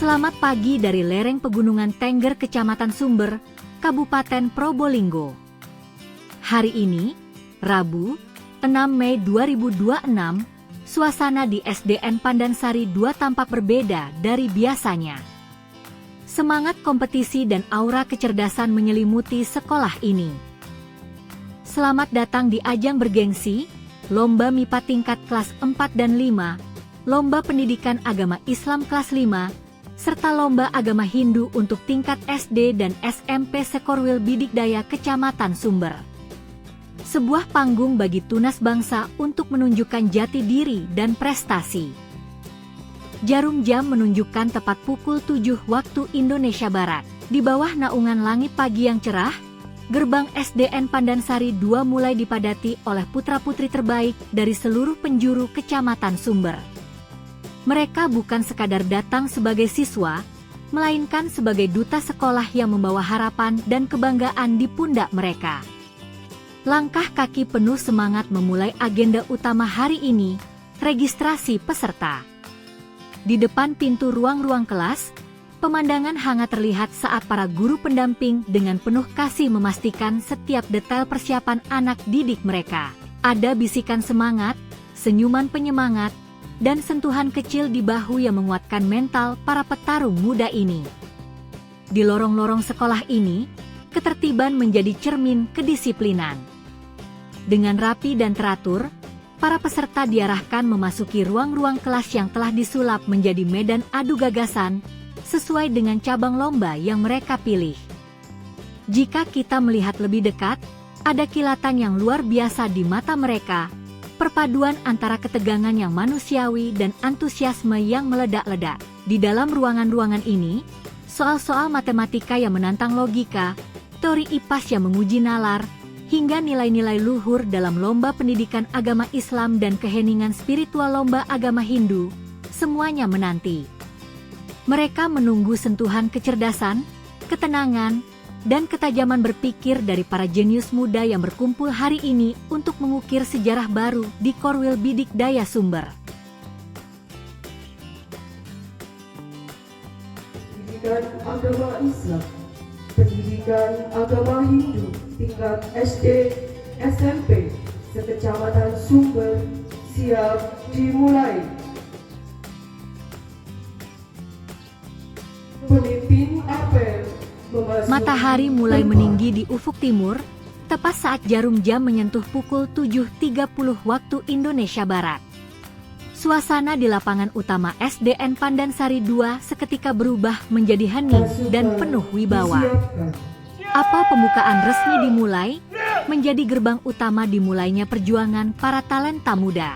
Selamat pagi dari lereng Pegunungan Tengger, Kecamatan Sumber, Kabupaten Probolinggo. Hari ini, Rabu, 6 Mei 2026, suasana di SDN Pandansari 2 tampak berbeda dari biasanya. Semangat kompetisi dan aura kecerdasan menyelimuti sekolah ini. Selamat datang di ajang bergengsi, Lomba MIPA tingkat kelas 4 dan 5, Lomba Pendidikan Agama Islam kelas 5, serta Lomba Agama Hindu untuk tingkat SD dan SMP Sekorwil Bidikdaya Kecamatan Sumber. Sebuah panggung bagi tunas bangsa untuk menunjukkan jati diri dan prestasi. Jarum jam menunjukkan tepat pukul 7 waktu Indonesia Barat. Di bawah naungan langit pagi yang cerah, gerbang SDN Pandansari 2 mulai dipadati oleh putra-putri terbaik dari seluruh penjuru Kecamatan Sumber. Mereka bukan sekadar datang sebagai siswa, melainkan sebagai duta sekolah yang membawa harapan dan kebanggaan di pundak mereka. Langkah kaki penuh semangat memulai agenda utama hari ini, registrasi peserta. Di depan pintu ruang-ruang kelas, pemandangan hangat terlihat saat para guru pendamping dengan penuh kasih memastikan setiap detail persiapan anak didik mereka. Ada bisikan semangat, senyuman penyemangat, dan sentuhan kecil di bahu yang menguatkan mental para petarung muda ini. Di lorong-lorong sekolah ini, ketertiban menjadi cermin kedisiplinan. Dengan rapi dan teratur, para peserta diarahkan memasuki ruang-ruang kelas yang telah disulap menjadi medan adu gagasan, sesuai dengan cabang lomba yang mereka pilih. Jika kita melihat lebih dekat, ada kilatan yang luar biasa di mata mereka, perpaduan antara ketegangan yang manusiawi dan antusiasme yang meledak-ledak. Di dalam ruangan-ruangan ini, soal-soal matematika yang menantang logika, teori IPAS yang menguji nalar, hingga nilai-nilai luhur dalam lomba pendidikan agama Islam dan keheningan spiritual lomba agama Hindu, semuanya menanti. Mereka menunggu sentuhan kecerdasan, ketenangan, dan ketajaman berpikir dari para jenius muda yang berkumpul hari ini untuk mengukir sejarah baru di Korwil Bidikdaya Sumber. Pendidikan agama Islam, pendidikan agama Hindu tingkat SD, SMP, sekecamatan Sumber siap dimulai. Pemimpin apel. Matahari mulai meninggi di ufuk timur, tepat saat jarum jam menyentuh pukul 7.30 waktu Indonesia Barat. Suasana di lapangan utama SDN Pandansari 2 seketika berubah menjadi hening dan penuh wibawa. Apel pembukaan resmi dimulai, menjadi gerbang utama dimulainya perjuangan para talenta muda.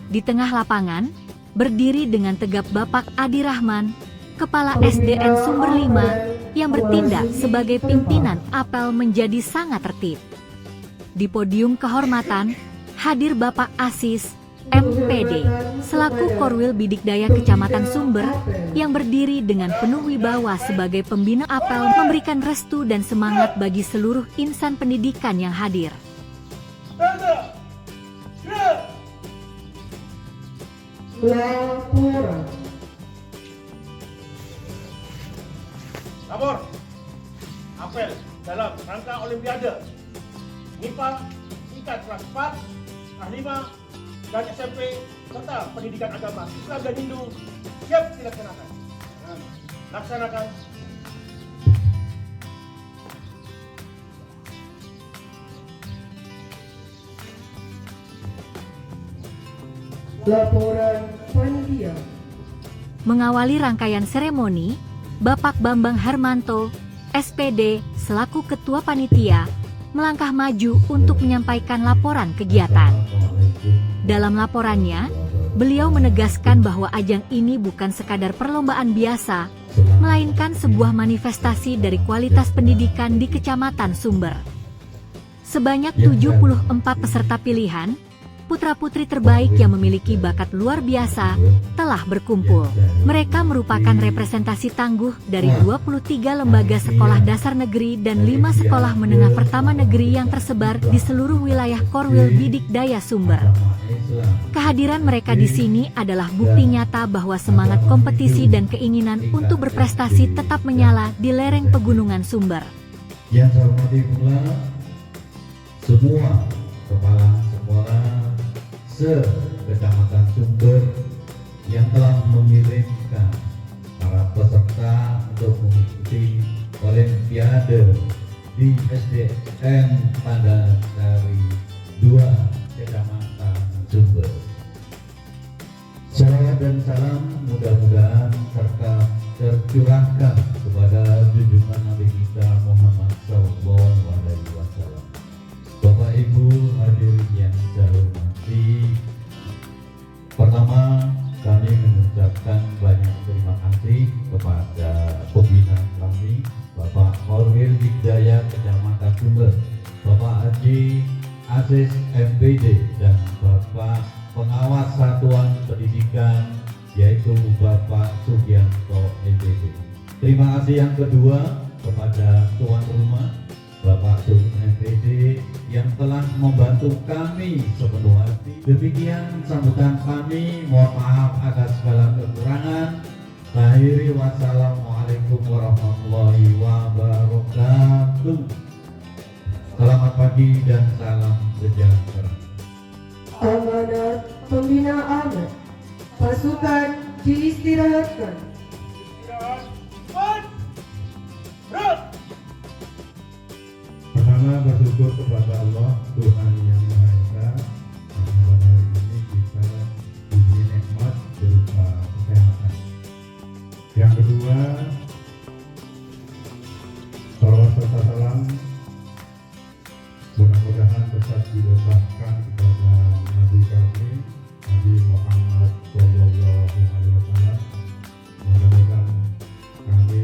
Di tengah lapangan, berdiri dengan tegap Bapak Adi Rahman, Kepala SDN Sumber 5, yang bertindak sebagai pimpinan apel menjadi sangat tertib. Di podium kehormatan, hadir Bapak Asis, MPD, selaku Korwil Bidikdaya Kecamatan Sumber, yang berdiri dengan penuh wibawa sebagai pembina apel memberikan restu dan semangat bagi seluruh insan pendidikan yang hadir. Labor, apel dalam rangka Olimpiade MIPA tingkat kelas 4, kelas 5, dan SMP serta pendidikan agama Islam dan Hindu siap dilaksanakan. Laksanakan. Laporan panitia. Mengawali rangkaian seremoni, Bapak Bambang Harmanto, SPD, selaku Ketua Panitia, melangkah maju untuk menyampaikan laporan kegiatan. Dalam laporannya, beliau menegaskan bahwa ajang ini bukan sekadar perlombaan biasa, melainkan sebuah manifestasi dari kualitas pendidikan di Kecamatan Sumber. Sebanyak 74 peserta pilihan, putra-putri terbaik yang memiliki bakat luar biasa telah berkumpul. Mereka merupakan representasi tangguh dari 23 lembaga sekolah dasar negeri dan 5 sekolah menengah pertama negeri yang tersebar di seluruh wilayah Korwil Bidik Daya Sumber. Kehadiran mereka di sini adalah bukti nyata bahwa semangat kompetisi dan keinginan untuk berprestasi tetap menyala di lereng Pegunungan Sumber. Yang saya hormati pula semua kepala sekolah se-Kecamatan Sumber yang telah mengirimkan para peserta untuk mengikuti Olimpiade di SDN Tanda dari 2 Kecamatan Sumber. Salawat dan salam mudah-mudahan serta tercurahkan kepada junjungan Nabi kita Muhammad SAW. Bapak Ibu hadirin yang saya hormati, pertama kami mengucapkan banyak terima kasih kepada pembina kami, Bapak Korwil Bidaya Kecamatan Sumber, Bapak Haji Aziz MPD, dan Bapak Pengawas Satuan Pendidikan yaitu Bapak Sugianto MPD. Terima kasih yang kedua kepada tuan rumah Bapak Sugeng MPD yang telah membantu kami sepenuh hati. Demikian sambutan kami, mohon maaf atas segala kekurangan. Akhiri wassalamualaikum warahmatullahi wabarakatuh. Selamat pagi dan salam sejahtera. Amanat pembinaan pasukan diistirahatkan. Pertama bersyukur kepada Allah Tuhan yang Maha Esa karena pada hari ini kita diberi nikmat berupa kesehatan. Yang kedua, salawat serta salam mudah-mudahan tetap dilimpahkan kepada Nabi kami Nabi Muhammad SAW. Mudah-mudahan kami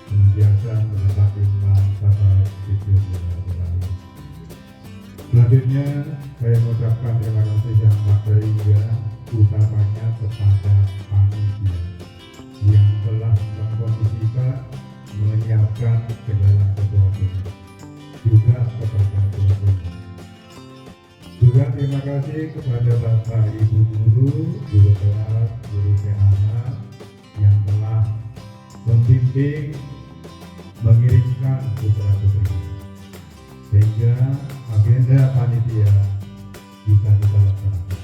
senantiasa mendapat iman sahabat hidup yang selanjutnya saya mengucapkan terima kasih yang tak terhingga utamanya kepada panitia yang telah mengkondisikan menyiapkan segala sesuatunya, juga kepada tuan rumah. Juga terima kasih kepada Bapak Ibu guru, guru kelas, guru PAH yang telah membimbing, mengirimkan putra-putri sehingga agenda panitia bisa kita laksanakan.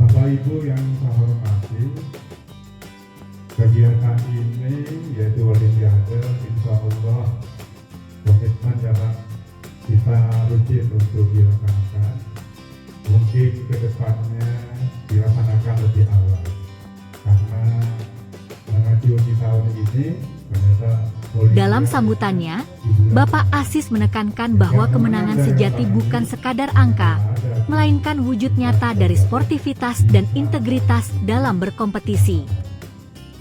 Bapak Ibu yang saya hormati, kegiatan ini yaitu Olimpiade, insya Allah komitmen dapat kita rutin untuk dilaksanakan. Mungkin ke depannya dilaksanakan lebih awal karena mengacu di tahun ini ternyata Dalam sambutannya, Bapak Asis menekankan bahwa kemenangan sejati bukan sekadar angka, melainkan wujud nyata dari sportivitas dan integritas dalam berkompetisi.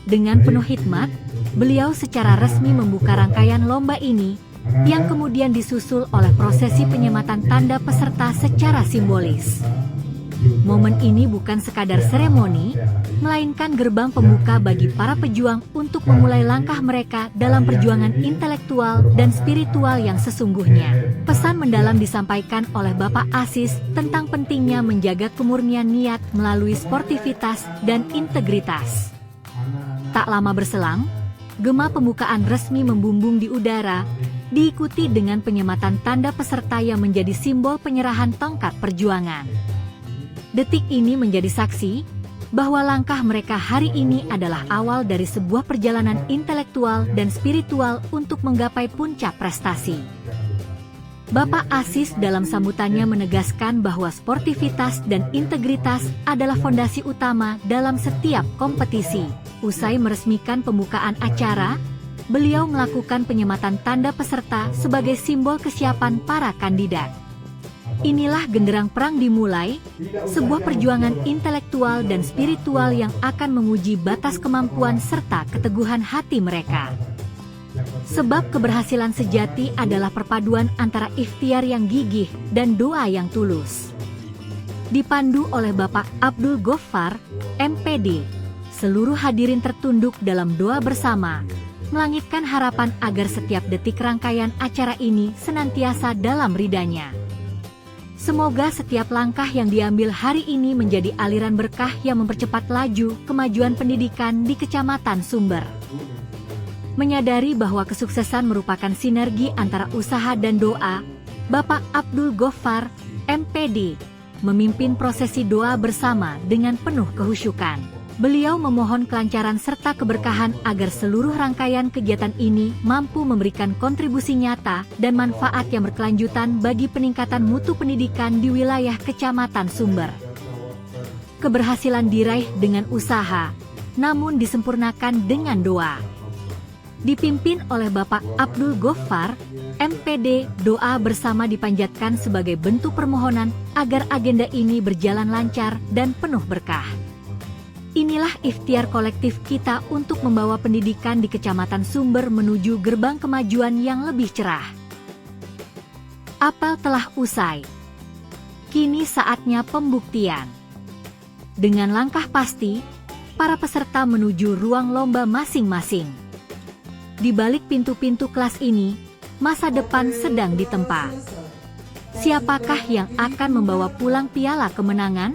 Dengan penuh hikmat, beliau secara resmi membuka rangkaian lomba ini, yang kemudian disusul oleh prosesi penyematan tanda peserta secara simbolis. Momen ini bukan sekadar seremoni, melainkan gerbang pembuka bagi para pejuang untuk memulai langkah mereka dalam perjuangan intelektual dan spiritual yang sesungguhnya. Pesan mendalam disampaikan oleh Bapak Asis tentang pentingnya menjaga kemurnian niat melalui sportivitas dan integritas. Tak lama berselang, gema pembukaan resmi membumbung di udara, diikuti dengan penyematan tanda peserta yang menjadi simbol penyerahan tongkat perjuangan. Detik ini menjadi saksi bahwa langkah mereka hari ini adalah awal dari sebuah perjalanan intelektual dan spiritual untuk menggapai puncak prestasi. Bapak Asis dalam sambutannya menegaskan bahwa sportivitas dan integritas adalah fondasi utama dalam setiap kompetisi. Usai meresmikan pembukaan acara, beliau melakukan penyematan tanda peserta sebagai simbol kesiapan para kandidat. Inilah genderang perang dimulai, sebuah perjuangan intelektual dan spiritual yang akan menguji batas kemampuan serta keteguhan hati mereka. Sebab keberhasilan sejati adalah perpaduan antara ikhtiar yang gigih dan doa yang tulus. Dipandu oleh Bapak Abdul Ghoffar, MPD, seluruh hadirin tertunduk dalam doa bersama, melangitkan harapan agar setiap detik rangkaian acara ini senantiasa dalam ridanya. Semoga setiap langkah yang diambil hari ini menjadi aliran berkah yang mempercepat laju kemajuan pendidikan di Kecamatan Sumber. Menyadari bahwa kesuksesan merupakan sinergi antara usaha dan doa, Bapak Abdul Ghoffar, MPD, memimpin prosesi doa bersama dengan penuh kehusyukan. Beliau memohon kelancaran serta keberkahan agar seluruh rangkaian kegiatan ini mampu memberikan kontribusi nyata dan manfaat yang berkelanjutan bagi peningkatan mutu pendidikan di wilayah Kecamatan Sumber. Keberhasilan diraih dengan usaha, namun disempurnakan dengan doa. Dipimpin oleh Bapak Abdul Ghoffar, MPD, doa bersama dipanjatkan sebagai bentuk permohonan agar agenda ini berjalan lancar dan penuh berkah. Inilah ikhtiar kolektif kita untuk membawa pendidikan di Kecamatan Sumber menuju gerbang kemajuan yang lebih cerah. Apel telah usai. Kini saatnya pembuktian. Dengan langkah pasti, para peserta menuju ruang lomba masing-masing. Di balik pintu-pintu kelas ini, masa depan sedang ditempa. Siapakah yang akan membawa pulang piala kemenangan?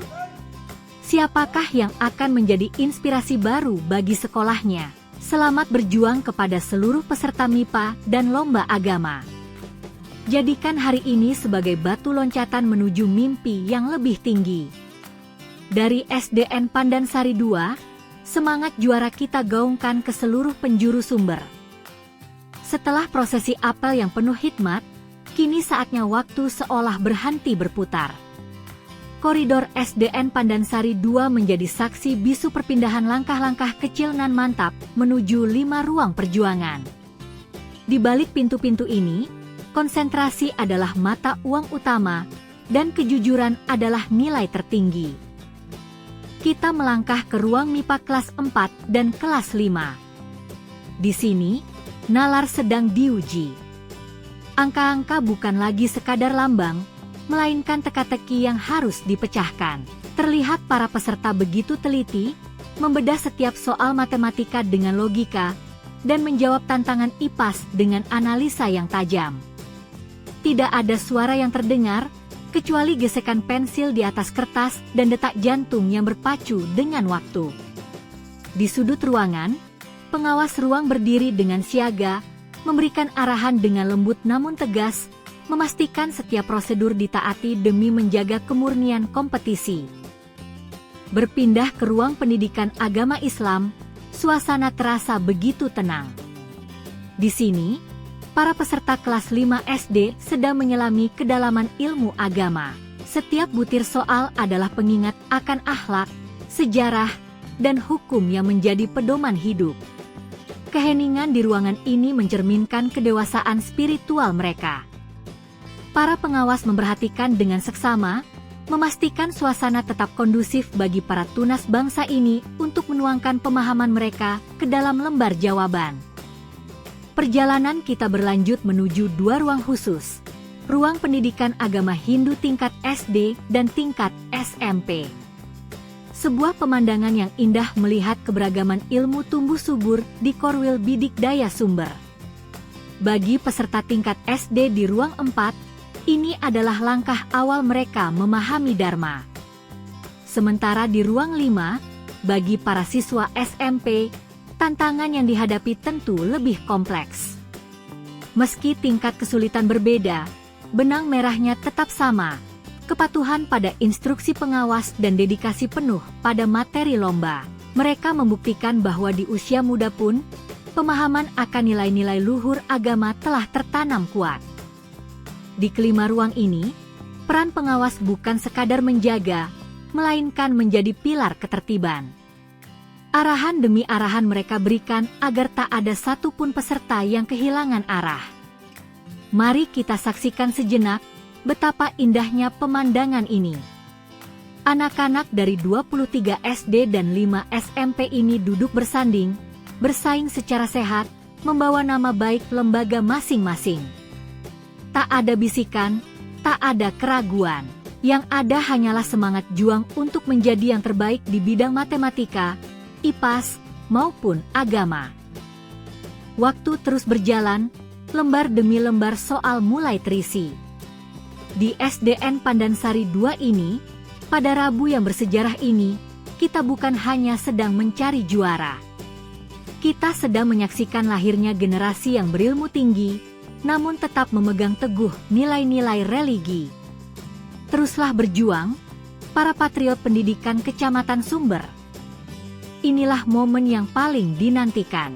Siapakah yang akan menjadi inspirasi baru bagi sekolahnya? Selamat berjuang kepada seluruh peserta MIPA dan lomba agama. Jadikan hari ini sebagai batu loncatan menuju mimpi yang lebih tinggi. Dari SDN Pandansari 2, semangat juara kita gaungkan ke seluruh penjuru Sumber. Setelah prosesi apel yang penuh hikmat, kini saatnya waktu seolah berhenti berputar. Koridor SDN Pandansari 2 menjadi saksi bisu perpindahan langkah-langkah kecil nan mantap menuju 5 ruang perjuangan. Di balik pintu-pintu ini, konsentrasi adalah mata uang utama dan kejujuran adalah nilai tertinggi. Kita melangkah ke ruang MIPA kelas 4 dan kelas 5. Di sini, nalar sedang diuji. Angka-angka bukan lagi sekadar lambang, melainkan teka-teki yang harus dipecahkan. Terlihat para peserta begitu teliti, membedah setiap soal matematika dengan logika, dan menjawab tantangan IPAS dengan analisa yang tajam. Tidak ada suara yang terdengar, kecuali gesekan pensil di atas kertas dan detak jantung yang berpacu dengan waktu. Di sudut ruangan, pengawas ruang berdiri dengan siaga, memberikan arahan dengan lembut namun tegas, memastikan setiap prosedur ditaati demi menjaga kemurnian kompetisi. Berpindah ke ruang pendidikan agama Islam, suasana terasa begitu tenang. Di sini, para peserta kelas 5 SD sedang menyelami kedalaman ilmu agama. Setiap butir soal adalah pengingat akan akhlak, sejarah, dan hukum yang menjadi pedoman hidup. Keheningan di ruangan ini mencerminkan kedewasaan spiritual mereka. Para pengawas memperhatikan dengan seksama, memastikan suasana tetap kondusif bagi para tunas bangsa ini untuk menuangkan pemahaman mereka ke dalam lembar jawaban. Perjalanan kita berlanjut menuju 2 ruang khusus, ruang pendidikan agama Hindu tingkat SD dan tingkat SMP. Sebuah pemandangan yang indah melihat keberagaman ilmu tumbuh subur di Korwil Bidik Daya Sumber. Bagi peserta tingkat SD di ruang 4, ini adalah langkah awal mereka memahami Dharma. Sementara di ruang 5, bagi para siswa SMP, tantangan yang dihadapi tentu lebih kompleks. Meski tingkat kesulitan berbeda, benang merahnya tetap sama, kepatuhan pada instruksi pengawas dan dedikasi penuh pada materi lomba. Mereka membuktikan bahwa di usia muda pun, pemahaman akan nilai-nilai luhur agama telah tertanam kuat. Di kelima ruang ini, peran pengawas bukan sekadar menjaga, melainkan menjadi pilar ketertiban. Arahan demi arahan mereka berikan agar tak ada satupun peserta yang kehilangan arah. Mari kita saksikan sejenak betapa indahnya pemandangan ini. Anak-anak dari 23 SD dan 5 SMP ini duduk bersanding, bersaing secara sehat, membawa nama baik lembaga masing-masing. Tak ada bisikan, tak ada keraguan. Yang ada hanyalah semangat juang untuk menjadi yang terbaik di bidang matematika, IPAS, maupun agama. Waktu terus berjalan, lembar demi lembar soal mulai terisi. Di SDN Pandansari 2 ini, pada Rabu yang bersejarah ini, kita bukan hanya sedang mencari juara. Kita sedang menyaksikan lahirnya generasi yang berilmu tinggi, namun tetap memegang teguh nilai-nilai religi. Teruslah berjuang, para patriot pendidikan Kecamatan Sumber. Inilah momen yang paling dinantikan.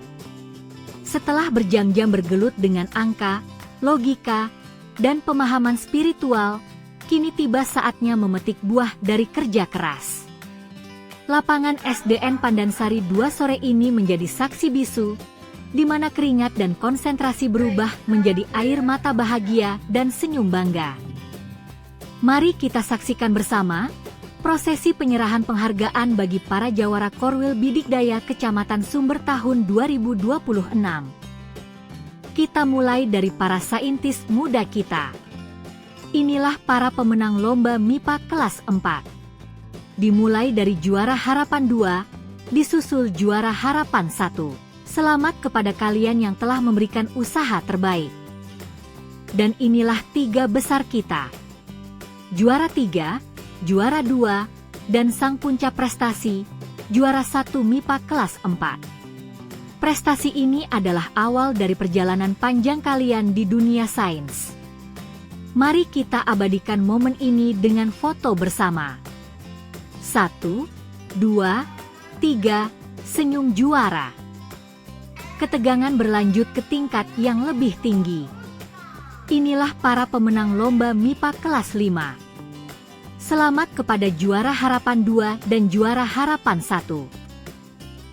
Setelah berjam-jam bergelut dengan angka, logika, dan pemahaman spiritual, kini tiba saatnya memetik buah dari kerja keras. Lapangan SDN Pandansari 2 sore ini menjadi saksi bisu, di mana keringat dan konsentrasi berubah menjadi air mata bahagia dan senyum bangga. Mari kita saksikan bersama prosesi penyerahan penghargaan bagi para jawara Korwil Bidik Daya Kecamatan Sumber tahun 2026. Kita mulai dari para saintis muda kita. Inilah para pemenang lomba MIPA kelas 4. Dimulai dari juara harapan 2, disusul juara harapan 1. Selamat kepada kalian yang telah memberikan usaha terbaik. Dan inilah 3 besar kita. Juara 3, juara 2, dan sang puncak prestasi, juara 1 MIPA kelas 4. Prestasi ini adalah awal dari perjalanan panjang kalian di dunia sains. Mari kita abadikan momen ini dengan foto bersama. 1, 2, 3, senyum juara. Ketegangan berlanjut ke tingkat yang lebih tinggi. Inilah para pemenang lomba MIPA kelas 5. Selamat kepada juara harapan 2 dan juara harapan 1.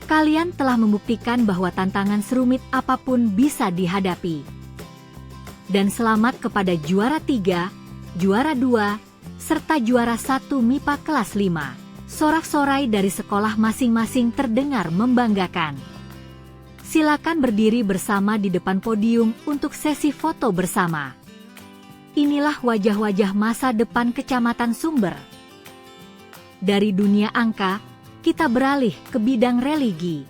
Kalian telah membuktikan bahwa tantangan serumit apapun bisa dihadapi. Dan selamat kepada juara 3, juara 2, serta juara 1 MIPA kelas 5. Sorak-sorai dari sekolah masing-masing terdengar membanggakan. Silakan berdiri bersama di depan podium untuk sesi foto bersama. Inilah wajah-wajah masa depan Kecamatan Sumber. Dari dunia angka, kita beralih ke bidang religi.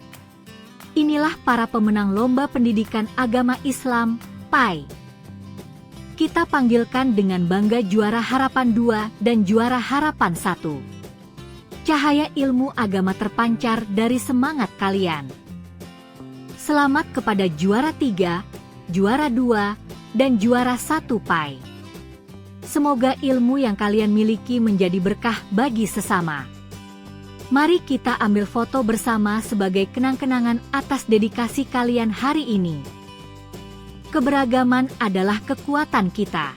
Inilah para pemenang lomba pendidikan agama Islam, PAI. Kita panggilkan dengan bangga juara harapan 2 dan juara harapan 1. Cahaya ilmu agama terpancar dari semangat kalian. Selamat kepada juara 3, juara 2, dan juara 1 PAI. Semoga ilmu yang kalian miliki menjadi berkah bagi sesama. Mari kita ambil foto bersama sebagai kenang-kenangan atas dedikasi kalian hari ini. Keberagaman adalah kekuatan kita.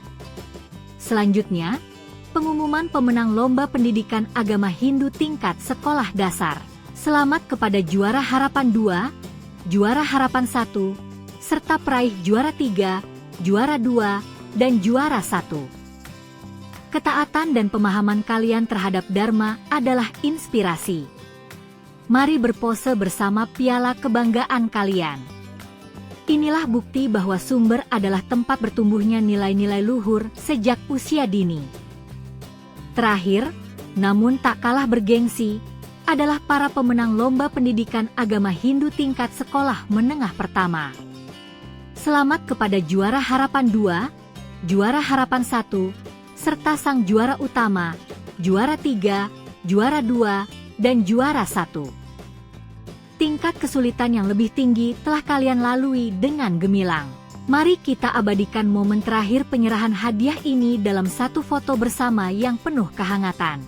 Selanjutnya, pengumuman pemenang lomba pendidikan agama Hindu tingkat sekolah dasar. Selamat kepada juara harapan 2, juara harapan 1, serta peraih juara 3, juara 2, dan juara 1. Ketaatan dan pemahaman kalian terhadap Dharma adalah inspirasi. Mari berpose bersama piala kebanggaan kalian. Inilah bukti bahwa Sumber adalah tempat bertumbuhnya nilai-nilai luhur sejak usia dini. Terakhir, namun tak kalah bergengsi, adalah para pemenang lomba pendidikan agama Hindu tingkat sekolah menengah pertama. Selamat kepada juara harapan 2, juara harapan 1, serta sang juara utama, juara 3, juara 2, dan juara 1. Tingkat kesulitan yang lebih tinggi telah kalian lalui dengan gemilang. Mari kita abadikan momen terakhir penyerahan hadiah ini dalam satu foto bersama yang penuh kehangatan.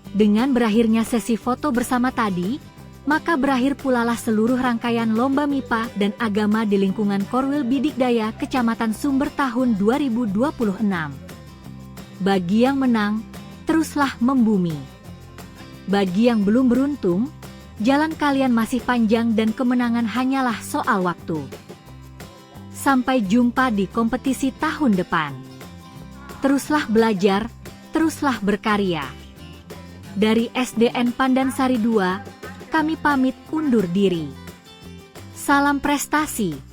Dengan berakhirnya sesi foto bersama tadi, maka berakhir pulalah seluruh rangkaian lomba MIPA dan agama di lingkungan Korwil Bidik Daya Kecamatan Sumber tahun 2026. Bagi yang menang, teruslah membumi. Bagi yang belum beruntung, jalan kalian masih panjang dan kemenangan hanyalah soal waktu. Sampai jumpa di kompetisi tahun depan. Teruslah belajar, teruslah berkarya. Dari SDN Pandansari 2, kami pamit undur diri. Salam prestasi.